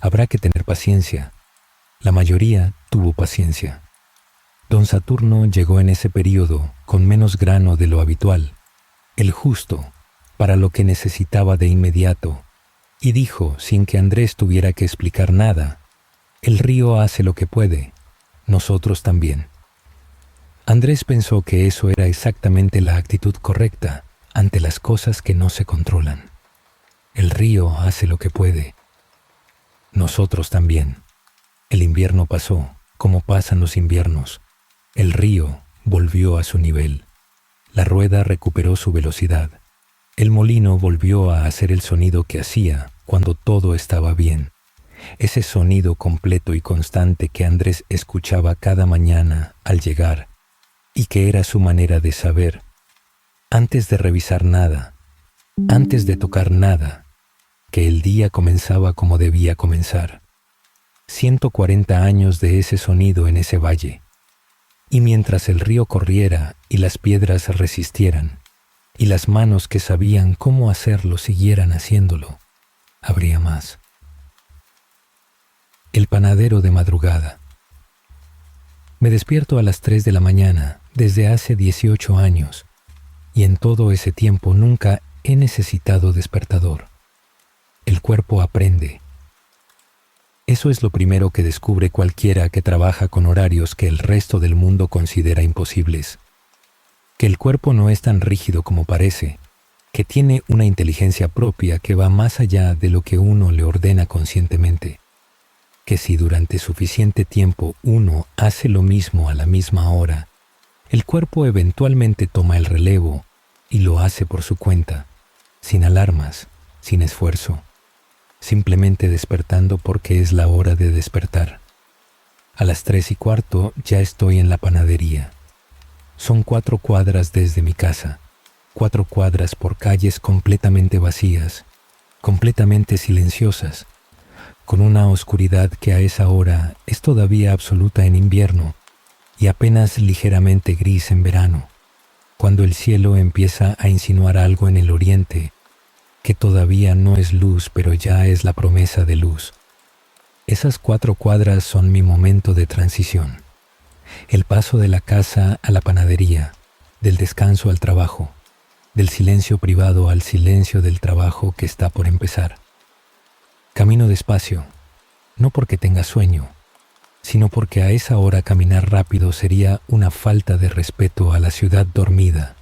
habrá que tener paciencia. La mayoría tuvo paciencia. Don Saturno llegó en ese período con menos grano de lo habitual, el justo, para lo que necesitaba de inmediato, y dijo, sin que Andrés tuviera que explicar nada, el río hace lo que puede, nosotros también. Andrés pensó que eso era exactamente la actitud correcta ante las cosas que no se controlan. El río hace lo que puede. Nosotros también. El invierno pasó, como pasan los inviernos. El río volvió a su nivel. La rueda recuperó su velocidad. El molino volvió a hacer el sonido que hacía cuando todo estaba bien. Ese sonido completo y constante que Andrés escuchaba cada mañana al llegar y que era su manera de saber, antes de revisar nada, antes de tocar nada, que el día comenzaba como debía comenzar. 140 años de ese sonido en ese valle. Y mientras el río corriera y las piedras resistieran, y las manos que sabían cómo hacerlo siguieran haciéndolo, habría más. El panadero de madrugada. Me despierto a las 3 de la mañana desde hace 18 años, y en todo ese tiempo nunca he necesitado despertador. El cuerpo aprende. Eso es lo primero que descubre cualquiera que trabaja con horarios que el resto del mundo considera imposibles. Que el cuerpo no es tan rígido como parece, que tiene una inteligencia propia que va más allá de lo que uno le ordena conscientemente. Que si durante suficiente tiempo uno hace lo mismo a la misma hora, el cuerpo eventualmente toma el relevo y lo hace por su cuenta, sin alarmas, sin esfuerzo. simplemente despertando porque es la hora de despertar. A las 3:15 ya estoy en la panadería. Son 4 cuadras desde mi casa, 4 cuadras por calles completamente vacías, completamente silenciosas, con una oscuridad que a esa hora es todavía absoluta en invierno y apenas ligeramente gris en verano, cuando el cielo empieza a insinuar algo en el oriente, que todavía no es luz pero ya es la promesa de luz. Esas 4 cuadras son mi momento de transición. El paso de la casa a la panadería, del descanso al trabajo, del silencio privado al silencio del trabajo que está por empezar. Camino despacio, no porque tenga sueño, sino porque a esa hora caminar rápido sería una falta de respeto a la ciudad dormida,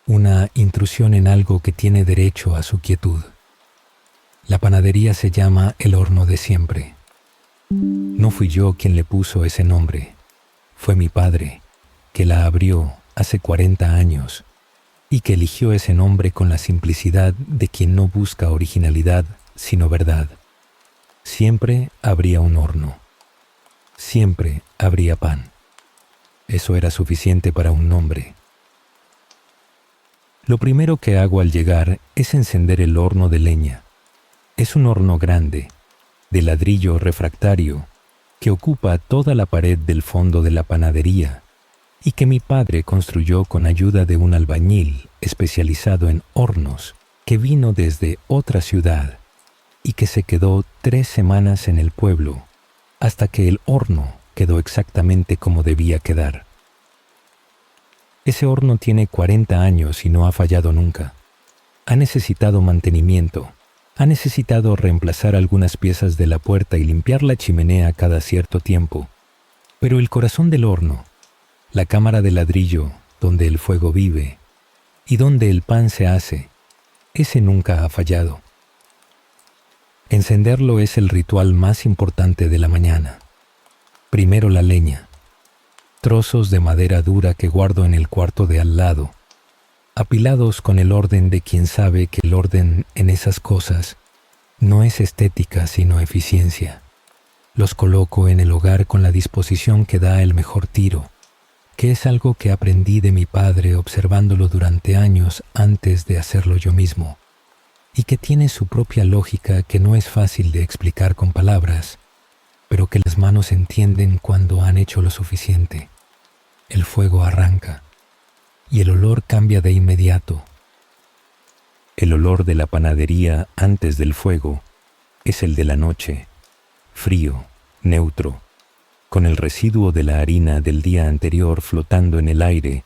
una intrusión en algo que tiene derecho a su quietud. La panadería se llama El Horno de Siempre. No fui yo quien le puso ese nombre. Fue mi padre, que la abrió hace 40 años y que eligió ese nombre con la simplicidad de quien no busca originalidad, sino verdad. Siempre habría un horno. Siempre habría pan. Eso era suficiente para un nombre. Lo primero que hago al llegar es encender el horno de leña. Es un horno grande, de ladrillo refractario, que ocupa toda la pared del fondo de la panadería y que mi padre construyó con ayuda de un albañil especializado en hornos que vino desde otra ciudad y que se quedó 3 semanas en el pueblo hasta que el horno quedó exactamente como debía quedar. Ese horno tiene 40 años y no ha fallado nunca. Ha necesitado mantenimiento. Ha necesitado reemplazar algunas piezas de la puerta y limpiar la chimenea cada cierto tiempo. Pero el corazón del horno, la cámara de ladrillo donde el fuego vive y donde el pan se hace, ese nunca ha fallado. Encenderlo es el ritual más importante de la mañana. Primero la leña, trozos de madera dura que guardo en el cuarto de al lado, apilados con el orden de quien sabe que el orden en esas cosas no es estética sino eficiencia. Los coloco en el hogar con la disposición que da el mejor tiro, que es algo que aprendí de mi padre observándolo durante años antes de hacerlo yo mismo, y que tiene su propia lógica que no es fácil de explicar con palabras, pero que las manos entienden cuando han hecho lo suficiente. El fuego arranca y el olor cambia de inmediato. El olor de la panadería antes del fuego es el de la noche, frío, neutro, con el residuo de la harina del día anterior flotando en el aire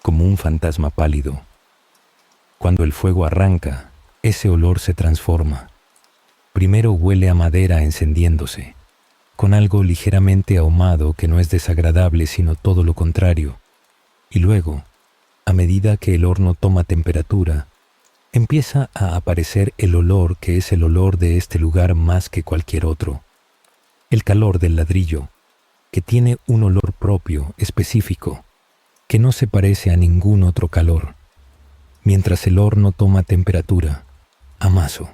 como un fantasma pálido. Cuando el fuego arranca, ese olor se transforma. Primero huele a madera encendiéndose, con algo ligeramente ahumado que no es desagradable sino todo lo contrario, y luego, a medida que el horno toma temperatura, empieza a aparecer el olor que es el olor de este lugar más que cualquier otro. El calor del ladrillo, que tiene un olor propio, específico, que no se parece a ningún otro calor. Mientras el horno toma temperatura, amaso.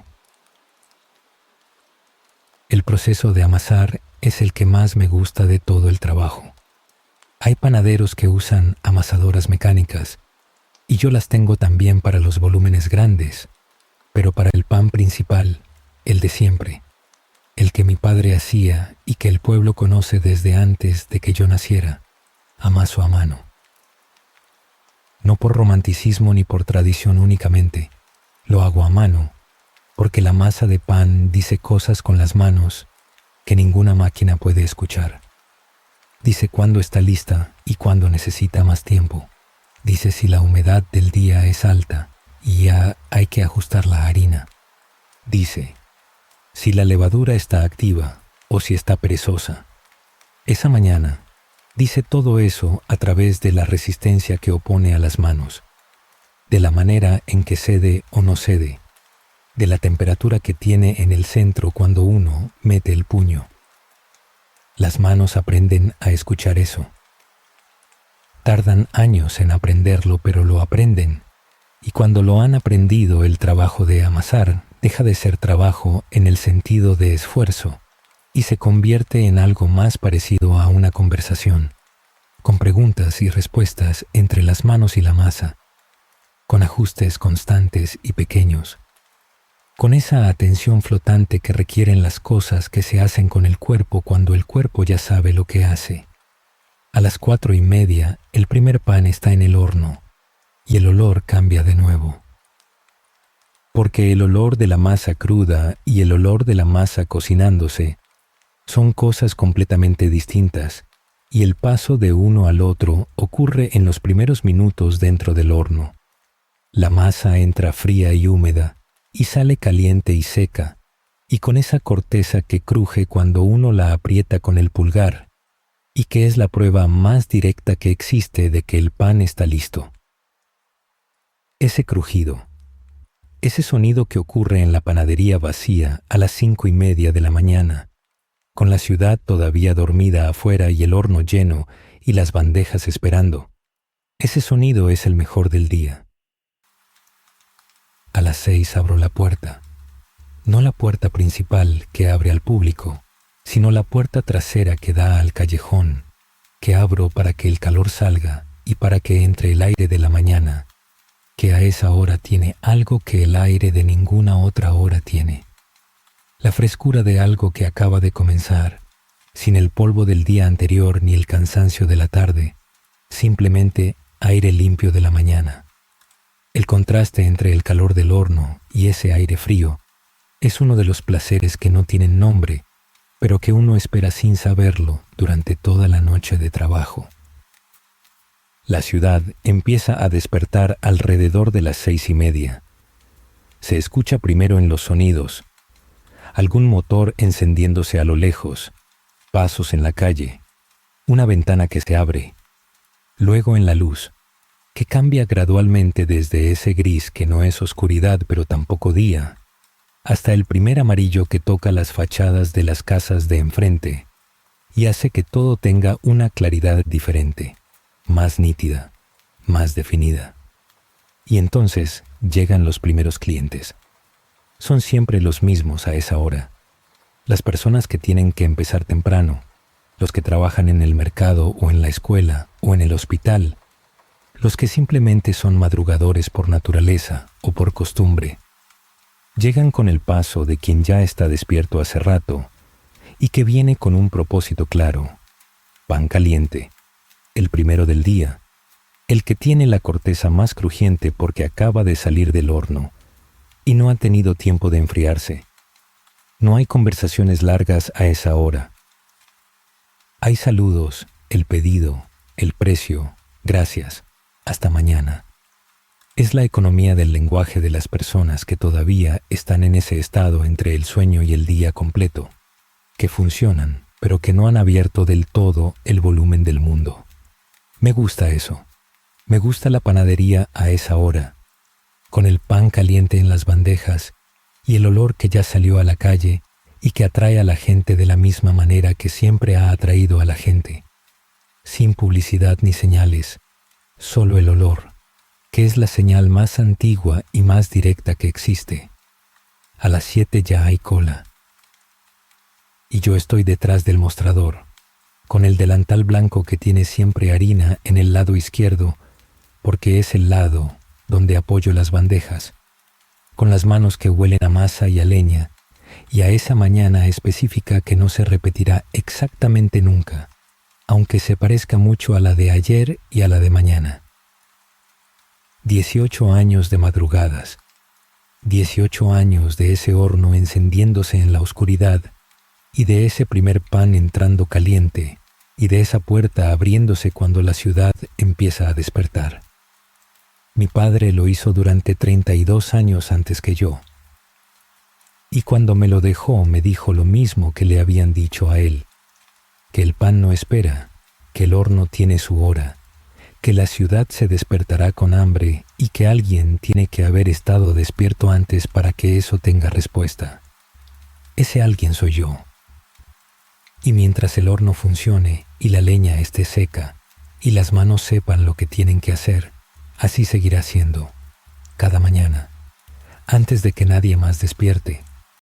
El proceso de amasar es el que más me gusta de todo el trabajo. Hay panaderos que usan amasadoras mecánicas, y yo las tengo también para los volúmenes grandes, pero para el pan principal, el de siempre, el que mi padre hacía y que el pueblo conoce desde antes de que yo naciera, amaso a mano. No por romanticismo ni por tradición únicamente, lo hago a mano, porque la masa de pan dice cosas con las manos que ninguna máquina puede escuchar. Dice cuándo está lista y cuándo necesita más tiempo. Dice si la humedad del día es alta y ya hay que ajustar la harina. Dice si la levadura está activa o si está perezosa. Esa mañana dice todo eso a través de la resistencia que opone a las manos, de la manera en que cede o no cede, de la temperatura que tiene en el centro cuando uno mete el puño. Las manos aprenden a escuchar eso. Tardan años en aprenderlo, pero lo aprenden, y cuando lo han aprendido, el trabajo de amasar deja de ser trabajo en el sentido de esfuerzo y se convierte en algo más parecido a una conversación, con preguntas y respuestas entre las manos y la masa, con ajustes constantes y pequeños, con esa atención flotante que requieren las cosas que se hacen con el cuerpo cuando el cuerpo ya sabe lo que hace. A las 4:30 el primer pan está en el horno y el olor cambia de nuevo. Porque el olor de la masa cruda y el olor de la masa cocinándose son cosas completamente distintas y el paso de uno al otro ocurre en los primeros minutos dentro del horno. La masa entra fría y húmeda y sale caliente y seca y con esa corteza que cruje cuando uno la aprieta con el pulgar y que es la prueba más directa que existe de que el pan está listo. Ese crujido, ese sonido que ocurre en la panadería vacía a las 5:30 de la mañana, con la ciudad todavía dormida afuera y el horno lleno y las bandejas esperando, ese sonido es el mejor del día. A las 6 abro la puerta, no la puerta principal que abre al público, sino la puerta trasera que da al callejón, que abro para que el calor salga y para que entre el aire de la mañana, que a esa hora tiene algo que el aire de ninguna otra hora tiene. La frescura de algo que acaba de comenzar, sin el polvo del día anterior ni el cansancio de la tarde, simplemente aire limpio de la mañana. El contraste entre el calor del horno y ese aire frío es uno de los placeres que no tienen nombre, pero que uno espera sin saberlo durante toda la noche de trabajo. La ciudad empieza a despertar alrededor de las 6:30. Se escucha primero en los sonidos, algún motor encendiéndose a lo lejos, pasos en la calle, una ventana que se abre, luego en la luz, que cambia gradualmente desde ese gris que no es oscuridad pero tampoco día, hasta el primer amarillo que toca las fachadas de las casas de enfrente y hace que todo tenga una claridad diferente, más nítida, más definida. Y entonces llegan los primeros clientes. Son siempre los mismos a esa hora. Las personas que tienen que empezar temprano, los que trabajan en el mercado o en la escuela o en el hospital, los que simplemente son madrugadores por naturaleza o por costumbre. Llegan con el paso de quien ya está despierto hace rato y que viene con un propósito claro: pan caliente, el primero del día, el que tiene la corteza más crujiente porque acaba de salir del horno y no ha tenido tiempo de enfriarse. No hay conversaciones largas a esa hora. Hay saludos, el pedido, el precio, gracias, hasta mañana. Es la economía del lenguaje de las personas que todavía están en ese estado entre el sueño y el día completo, que funcionan, pero que no han abierto del todo el volumen del mundo. Me gusta eso. Me gusta la panadería a esa hora, con el pan caliente en las bandejas y el olor que ya salió a la calle y que atrae a la gente de la misma manera que siempre ha atraído a la gente, sin publicidad ni señales, solo el olor, que es la señal más antigua y más directa que existe. A las 7 ya hay cola. Y yo estoy detrás del mostrador, con el delantal blanco que tiene siempre harina en el lado izquierdo, porque es el lado donde apoyo las bandejas, con las manos que huelen a masa y a leña, y a esa mañana específica que no se repetirá exactamente nunca, aunque se parezca mucho a la de ayer y a la de mañana. 18 años de madrugadas, 18 años de ese horno encendiéndose en la oscuridad, y de ese primer pan entrando caliente, y de esa puerta abriéndose cuando la ciudad empieza a despertar. Mi padre lo hizo durante 32 años antes que yo. Y cuando me lo dejó me dijo lo mismo que le habían dicho a él, que el pan no espera, que el horno tiene su hora, que la ciudad se despertará con hambre y que alguien tiene que haber estado despierto antes para que eso tenga respuesta. Ese alguien soy yo. Y mientras el horno funcione y la leña esté seca y las manos sepan lo que tienen que hacer, así seguirá siendo, cada mañana, antes de que nadie más despierte.